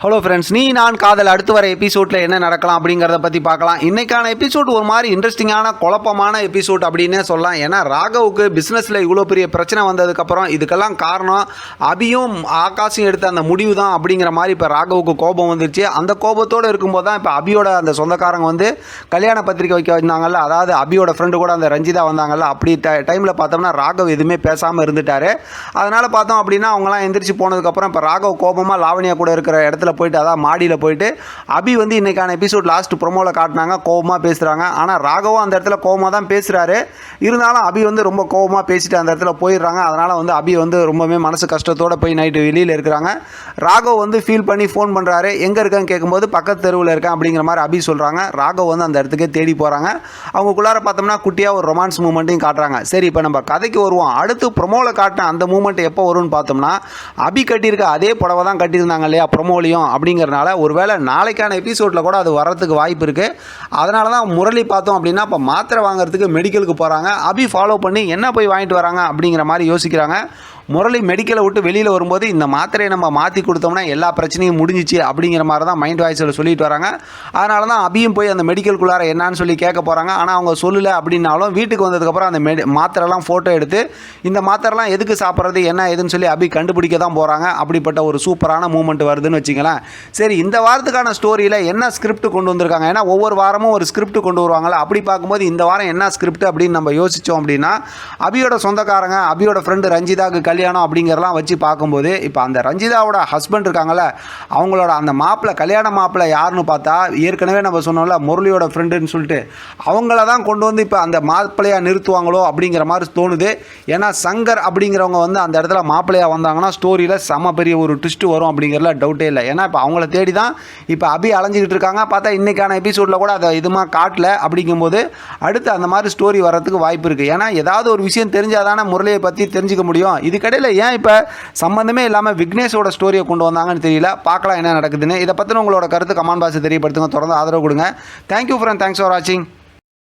Hello friends, நீ நான் காதல் அடுத்து வர எபிசோடில் என்ன நடக்கலாம் அப்படிங்கிறத பற்றி பார்க்கலாம். இன்றைக்கான எபிசோட் ஒரு மாதிரி இன்ட்ரெஸ்டிங்கான குழப்பமான எபிசோட் அப்படின்னே சொல்லலாம். ஏன்னா ராகவுக்கு பிஸ்னஸில் இவ்வளோ பெரிய பிரச்சனை வந்ததுக்கப்புறம் இதுக்கெல்லாம் காரணம் அபியும் ஆகாஷும் எடுத்த அந்த முடிவு தான் அப்படிங்கிற மாதிரி இப்போ ராகவுக்கு கோபம் வந்துருச்சு. அந்த கோபத்தோடு இருக்கும்போது தான் இப்போ அபியோட அந்த சொந்தக்காரங்க வந்து கல்யாண பத்திரிக்கை வைக்க வந்தாங்கல்ல, அதாவது அபியோட ஃப்ரெண்டு கூட அந்த ரஞ்சிதா வந்தாங்கல்ல, அப்படி டைமில் பார்த்தோம்னா ராகவ் எதுவுமே பேசாமல் இருந்துட்டார். அதனால் பார்த்தோம் அப்படின்னா அவங்களாம் எந்திரிச்சு போனதுக்கப்புறம் இப்போ ராகவ் கோபமாக லாவணியா கூட இருக்கிற இடத்துல போயிட்டு, அதான் மாடியில் போயிட்டு அபி வந்து இன்னைக்கான எபிசோட் லாஸ்ட் ப்ரோமோவில் காட்டினாங்க, கோபமாக பேசுகிறாங்க. ஆனால் ராகவும் அந்த இடத்துல கோபமாக தான் பேசுகிறாரு. இருந்தாலும் அபி வந்து ரொம்ப கோபமாக பேசிட்டு அந்த இடத்துல போயிடுறாங்க. அதனால் வந்து அபி வந்து ரொம்பவே மனசு கஷ்டத்தோடு போய் நைட்டு வெளியில் இருக்கிறாங்க. ராகவ் வந்து ஃபீல் பண்ணி ஃபோன் பண்ணுறாரு. எங்கே இருக்கான்னு கேட்கும்போது பக்கத்து தெருவில் இருக்கேன் அப்படிங்கிற மாதிரி அபி சொல்கிறாங்க. ராகவ் வந்து அந்த இடத்துக்கே தேடி போகிறாங்க. அவங்களுக்குள்ளார பார்த்தோம்னா குட்டியாக ஒரு ரொமான்ஸ் மூமெண்ட்டையும் காட்டுறாங்க. சரி, இப்போ நம்ம கதைக்கு வருவோம். அடுத்து ப்ரோமோவில் காட்டின அந்த மூமெண்ட் எப்போ வரும்னு பார்த்தோம்னா, அபி கட்டியிருக்க அதே புடவை தான் கட்டியிருந்தாங்க இல்லையா ப்ரோமோலையும், அப்படிங்கிறனால ஒருவேளை நாளைக்கான எபிசோடில் கூட அது வர்றதுக்கு வாய்ப்பு இருக்குது. அதனால தான் முரளி பார்த்தோம் அப்படின்னா இப்போ மாத்திரை வாங்குறதுக்கு மெடிக்கலுக்கு போகிறாங்க. அபி ஃபாலோ பண்ணி என்ன போய் வாங்கிட்டு வராங்க அப்படிங்கிற மாதிரி யோசிக்கிறாங்க. முரளி மெடிக்கலை விட்டு வெளியில் வரும்போது இந்த மாத்திரையை நம்ம மாற்றி கொடுத்தோம்னா எல்லா பிரச்சனையும் முடிஞ்சிச்சு அப்படிங்கிற மாதிரி தான் மைண்ட் வாய்ஸில் சொல்லிட்டு வராங்க. அதனால தான் அபியும் போய் அந்த மெடிக்கலுக்குள்ளார என்னான்னு சொல்லி கேட்க போகிறாங்க. ஆனால் அவங்க சொல்லலை அப்படின்னாலும் வீட்டுக்கு வந்ததுக்கப்புறம் அந்த மாத்திரைலாம் ஃபோட்டோ எடுத்து இந்த மாத்திரைலாம் எதுக்கு சாப்பிட்றது என்ன ஏதுன்னு சொல்லி அபி கண்டுபிடிக்க தான் போகிறாங்க. அப்படிப்பட்ட ஒரு சூப்பரான மூமெண்ட் வருதுன்னு வச்சுங்களேன். சரி, இந்த வாரத்துக்கான ஸ்டோரியில் என்ன ஸ்கிரிப்ட் கொண்டு வந்திருக்காங்க? ஏன்னா ஒவ்வொரு வாரமும் ஒரு ஸ்கிரிப்ட் கொண்டு வருவாங்கள்ல, அப்படி பார்க்கும்போது இந்த வாரம் என்ன ஸ்கிரிப்ட் அப்படின்னு நம்ம யோசித்தோம் அப்படின்னா, அபியோட சொந்தக்காரங்க அபியோட ஃப்ரெண்டு ரஞ்சிதாவுக்கு கல்யாணம் அப்படிங்கிறலாம் வச்சு பார்க்கும்போது இப்போ அந்த ரஞ்சிதாவோட ஹஸ்பண்ட் இருக்காங்கல்ல, அவங்களோட அந்த மாப்பிள்ளை கல்யாண மாப்பிள்ளை யாருன்னு பார்த்தா ஏற்கனவே நம்ம சொன்னோம்ல முரளியோட ஃப்ரெண்டுன்னு சொல்லிட்டு அவங்கள தான் கொண்டு வந்து இப்போ அந்த மாப்பிள்ளையாக நிறுத்துவாங்களோ அப்படிங்கிற மாதிரி தோணுது. ஏன்னா சங்கர் அப்படிங்கிறவங்க வந்து அந்த இடத்துல மாப்பிள்ளையாக வந்தாங்கன்னா ஸ்டோரியில் செம பெரிய ஒரு ட்விஸ்ட் வரும் அப்படிங்கிறதுல டவுட்டே இல்லை. ஏன்னா இப்போ அவங்கள தேடி தான் இப்போ அபி அலைஞ்சிக்கிட்டு இருக்காங்க. பார்த்தா இன்றைக்கான எபிசோடில் கூட அதை இதுமாக காட்டல. அப்படிங்கும்போது அடுத்து அந்த மாதிரி ஸ்டோரி வர்றதுக்கு வாய்ப்பு இருக்குது. ஏன்னா ஏதாவது ஒரு விஷயம் தெரிஞ்சால் தானே முரளியை பற்றி தெரிஞ்சுக்க முடியும். இதுக்கடையில் ஏன் இப்போ சம்மந்தமே இல்லாமல் விக்னேஷோட ஸ்டோரியை கொண்டு வந்தாங்கன்னு தெரியல. பார்க்கலாம் என்ன நடக்குதுன்னு. இதை பற்றின உங்களோட கருத்து கமெண்ட் பாக்ஸில் தெரியப்படுத்துங்க. தொடர்ந்து ஆதரவு கொடுங்க. தேங்க்யூ ஃப்ரெண்ட், தேங்க்ஸ் ஃபார் வாட்சிங்.